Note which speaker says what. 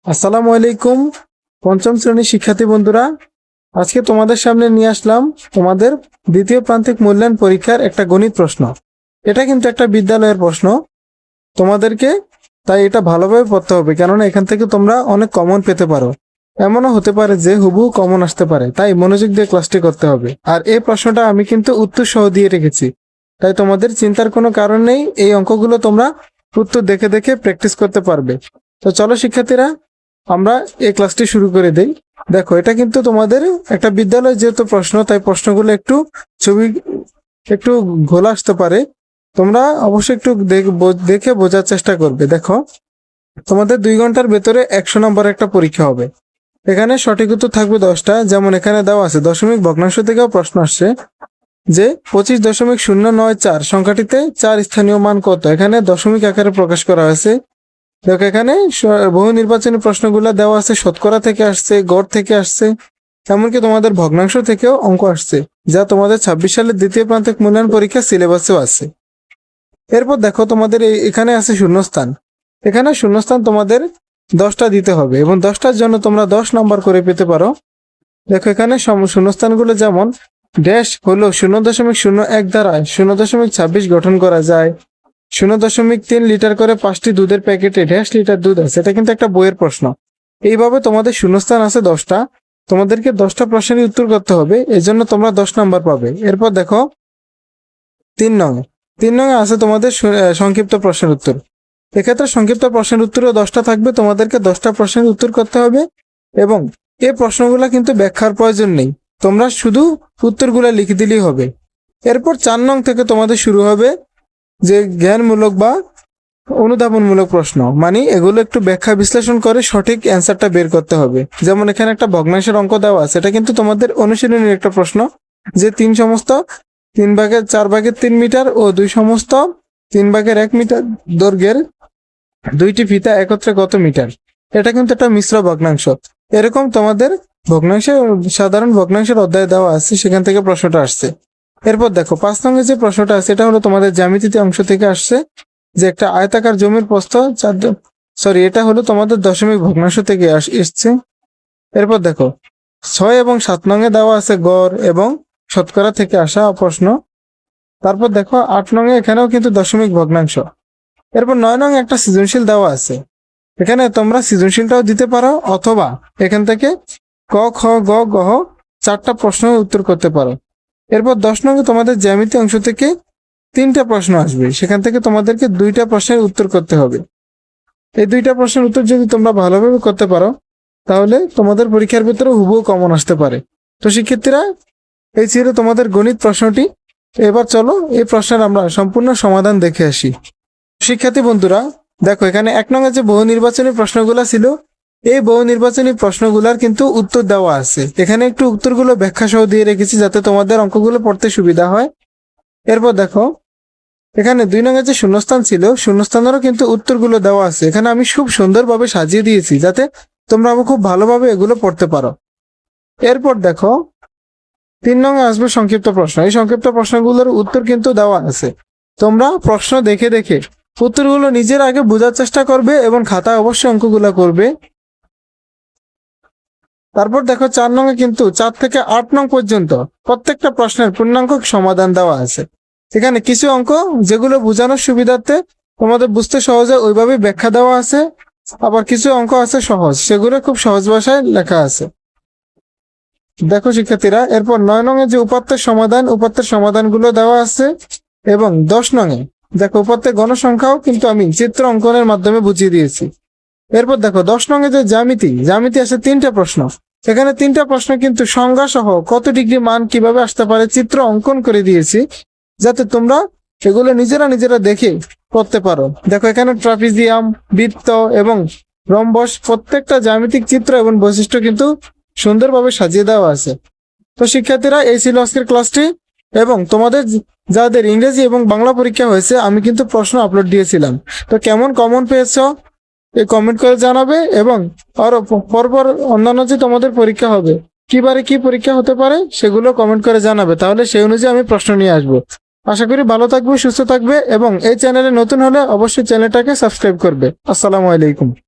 Speaker 1: আসসালামু আলাইকুম পঞ্চম শ্রেণীর শিক্ষার্থী বন্ধুরা, আজকে তোমাদের সামনে নিয়ে আসলাম তোমাদের দ্বিতীয় প্রান্তিক মূল্যায়ন পরীক্ষার একটা গণিত প্রশ্ন। এটা কিন্তু একটা বিদ্যালয়ের প্রশ্ন তোমাদেরকে, তাই এটা ভালোভাবে পড়তে হবে, কেননা এখান থেকে তোমরা অনেক কমন পেতে পারো। এমনও হতে পারে যে হুবহু কমন আসতে পারে, তাই মনোযোগ দিয়ে ক্লাসটি করতে হবে। আর এই প্রশ্নটা আমি কিন্তু উত্তর সহ দিয়ে রেখেছি, তাই তোমাদের চিন্তার কোনো কারণ নেই। এই অঙ্কগুলো তোমরা উত্তর দেখে দেখে প্র্যাকটিস করতে পারবে। তো চলো শিক্ষার্থীরা, আমরা এই ক্লাসটি শুরু করে দেই। দেখো, এটা কিন্তু তোমাদের একটা বিদ্যালয় যেহেতু প্রশ্ন, তাই প্রশ্নগুলো একটু ঘোলা আসতে পারে। তোমরা অবশ্যই একটু দেখে বোঝার চেষ্টা করবে। দেখো, তোমাদের 2 ঘন্টার ভেতরে 100 নম্বর একটা পরীক্ষা হবে। এখানে সঠিক উত্তর থাকবে 10টা। যেমন এখানে দেওয়া আছে দশমিক ভগ্নাংশ থেকেও প্রশ্ন আসছে যে 25.094 সংখ্যাটিতে 4 স্থানীয় মান কত। এখানে দশমিক আকারে প্রকাশ করা হয়েছে। দেখো, এখানে বহু নির্বাচনী প্রশ্নগুলো দেওয়া আছে, শতকরা থেকে আসছে, গড় থেকে আসছে, এমনকি তোমাদের ভগ্নাংশ থেকেও অঙ্ক আসছে, যা তোমাদের 26 সালের দ্বিতীয় প্রান্তিক মূল্যায়ন পরীক্ষা সিলেবাসেও আছে। এরপর দেখো, তোমাদের এখানে আছে শূন্যস্থান। এখানে শূন্যস্থান তোমাদের 10টা দিতে হবে এবং 10টার জন্য তোমরা 10 নম্বর করে পেতে পারো। দেখো, এখানে শূন্যস্থানগুলো যেমন ড্যাশ হলো 0.01 দ্বারা 0.26 গঠন করা যায়। 0.3 লিটার করে 5টি দুধের প্যাকেটে ড্যাশ লিটার দুধ আছে। এটা কিন্তু একটা বইয়ের প্রশ্ন। এইভাবে তোমাদের শূন্যস্থান আছে 10টা। তোমাদেরকে 10টা প্রশ্নের উত্তর করতে হবে, এই জন্য তোমরা 10 নাম্বার পাবে। এরপর দেখো 3 নং আছে তোমাদের সংক্ষিপ্ত প্রশ্নের উত্তর। এক্ষেত্রে সংক্ষিপ্ত প্রশ্নের উত্তরও 10টা থাকবে। তোমাদেরকে 10টা প্রশ্নের উত্তর করতে হবে এবং এই প্রশ্নগুলো কিন্তু ব্যাখ্যার প্রয়োজন নেই, তোমরা শুধু উত্তরগুলো লিখে দিলেই হবে। এরপর 4 নং থেকে তোমাদের শুরু হবে যে জ্ঞানমূলক বা অনুধাবনমূলক প্রশ্ন, মানে এগুলো একটু ব্যাখ্যা বিশ্লেষণ করে সঠিক অ্যান্সারটা বের করতে হবে। যেমন এখানে একটা ভগ্নাংশের অঙ্ক দেওয়া আছে, এটা কিন্তু তোমাদের অনুশীলনের একটা প্রশ্ন যে 3 সমস্ত 3/4 মিটার ও 2 সমস্ত 3/1 মিটার দৈর্ঘ্যের 2টি ফিতা একত্রে কত মিটার। এটা কিন্তু একটা মিশ্র ভগ্নাংশ। এরকম তোমাদের সাধারণ ভগ্নাংশের অধ্যায় দেওয়া আছে, সেখান থেকে প্রশ্নটা আসছে। এরপর দেখো 5 নং যে প্রশ্নটা আছে, এটা হলো তোমাদের জ্যামিতিতে অংশ থেকে আসছে, যে একটা আয়তাকার জমির প্রস্থ এটা হলো তোমাদের দশমিক ভগ্নাংশ থেকে এসছে। এরপর দেখো 6 এবং 7 নং দেওয়া আছে গড় এবং শতকরা থেকে আসা প্রশ্ন। তারপর দেখো 8 নং এখানেও কিন্তু দশমিক ভগ্নাংশ। এরপর 9 নং একটা সৃজনশীল দেওয়া আছে। এখানে তোমরা সৃজনশীলটাও দিতে পারো, অথবা এখান থেকে ক, খ, গ, ঘ 4টা প্রশ্ন উত্তর করতে পারো। এরপর 10 নং তোমাদের জ্যামিতি অংশ থেকে 3টা প্রশ্ন আসবে, সেখান থেকে তোমাদেরকে 2টা প্রশ্নের উত্তর করতে হবে। এই 2টা প্রশ্নের উত্তর যদি তোমরা ভালোভাবে করতে পারো, তাহলে তোমাদের পরীক্ষার ভিতরে হুবহু কমন আসতে পারে। তো শিক্ষার্থীরা, এই ছিল তোমাদের গণিত প্রশ্নটি। এবার চলো এই প্রশ্নের আমরা সম্পূর্ণ সমাধান দেখে আসি। শিক্ষার্থী বন্ধুরা, দেখো এখানে 1 নং যে বহু নির্বাচনী প্রশ্নগুলো ছিল, এই বহু নির্বাচনী প্রশ্নগুলোর কিন্তু উত্তর দেওয়া আছে। এখানে একটু উত্তরগুলো ব্যাখ্যা সহ দিয়ে রেখেছি, যাতে তোমাদের অঙ্কগুলো পড়তে সুবিধা হয়। এরপর দেখো, এখানে 2 নং যে শূন্যস্থান ছিল, শূন্যস্থানেরও কিন্তু উত্তরগুলো দেওয়া আছে। এখানে আমি খুব সুন্দরভাবে সাজিয়ে দিয়েছি, যাতে তোমরা খুব ভালোভাবে এগুলো পড়তে পারো। এরপর দেখো 3 নং আসবে সংক্ষিপ্ত প্রশ্ন। এই সংক্ষিপ্ত প্রশ্নগুলোর উত্তর কিন্তু দেওয়া আছে। তোমরা প্রশ্ন দেখে দেখে উত্তরগুলো নিজের আগে বোঝার চেষ্টা করবে এবং খাতায় অবশ্যই অঙ্কগুলো করবে। তারপর দেখো 4 নং কিন্তু 4 থেকে 8 নং পর্যন্ত প্রত্যেকটা প্রশ্নের পূর্ণাঙ্গ সমাধান দেওয়া আছে। এখানে কিছু অঙ্ক যেগুলো বোঝানোর সুবিধার্থে তোমাদের বুঝতে সহজে ওইভাবে ব্যাখ্যা দেওয়া আছে, আবার কিছু অঙ্ক আছে সহজ, সেগুলো খুব সহজ ভাষায় লেখা আছে। দেখো শিক্ষার্থীরা, এরপর 9 নং যে উপাত্তের সমাধানগুলো দেওয়া আছে এবং 10 নং দেখো উপাত্তের গণসংখ্যাও কিন্তু আমি চিত্র অঙ্কনের মাধ্যমে বুঝিয়ে দিয়েছি। এরপর দেখো 10 নং যে জ্যামিতি আছে 3টা প্রশ্ন। এখানে 3টা প্রশ্ন কিন্তু সংজ্ঞা সহ কত ডিগ্রি মান কিভাবে আসতে পারে চিত্র অঙ্কন করে দিয়েছি, যাতে তোমরা এগুলো নিজেরা দেখে করতে পারো। দেখো এখানে ট্রাপিজিয়াম, বৃত্ত এবং রম্বস প্রত্যেকটা জ্যামিতিক চিত্র এবং বৈশিষ্ট্য কিন্তু সুন্দরভাবে সাজিয়ে দেওয়া আছে। তো শিক্ষার্থীরা, এই ছিল আজকের ক্লাসটি। এবং তোমাদের যাদের ইংরেজি এবং বাংলা পরীক্ষা হয়েছে, আমি কিন্তু প্রশ্ন আপলোড দিয়েছিলাম। তো কেমন কমন পেয়েছো এই কমেন্ট করে জানাবে, এবং আরো পরপর অন্যান্য যে তোমাদের পরীক্ষা হবে, কিবারে কি পরীক্ষা হতে পারে, সেগুলো কমেন্ট করে জানাবে। তাহলে সেই অনুযায়ী আমি প্রশ্ন নিয়ে আসবো। আশা করি ভালো থাকবে, সুস্থ থাকবে, এবং এই চ্যানেলে নতুন হলে অবশ্যই চ্যানেলটাকে সাবস্ক্রাইব করবে। আসসালামু আলাইকুম।